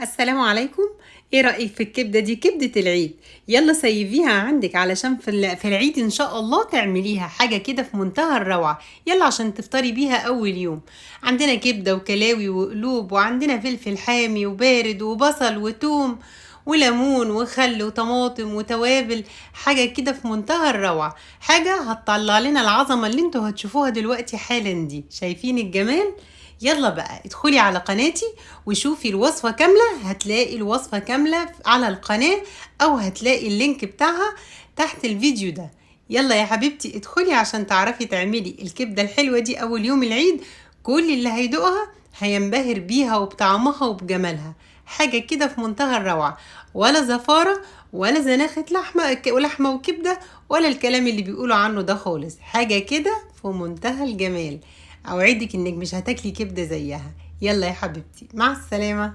السلام عليكم. ايه رأيك في الكبدة دي؟ كبدة العيد. يلا سيبيها عندك علشان في العيد ان شاء الله تعمليها حاجة كده في منتهى الروعة. يلا عشان تفطري بيها اول يوم. عندنا كبدة وكلاوي وقلوب، وعندنا فلفل حامي وبارد وبصل وتوم وليمون وخل وطماطم وتوابل. حاجة كده في منتهى الروعة، حاجة هتطلع لنا العظمة اللي انتوا هتشوفوها دلوقتي حالا دي. شايفين الجمال؟ يلا بقى ادخلي على قناتي وشوفي الوصفة كاملة. هتلاقي الوصفة كاملة على القناة، أو هتلاقي اللينك بتاعها تحت الفيديو ده. يلا يا حبيبتي ادخلي عشان تعرفي تعملي الكبدة الحلوة دي أول يوم العيد. كل اللي هيدوقها هينبهر بيها وبطعمها وبجمالها. حاجة كده في منتهى الروعة، ولا زفارة ولا زناخة لحمة وكبدة، ولا الكلام اللي بيقولوا عنه ده خالص. حاجة كده في منتهى الجمال. اوعدك انك مش هتاكلي كبدة زيها. يلا يا حبيبتي، مع السلامة.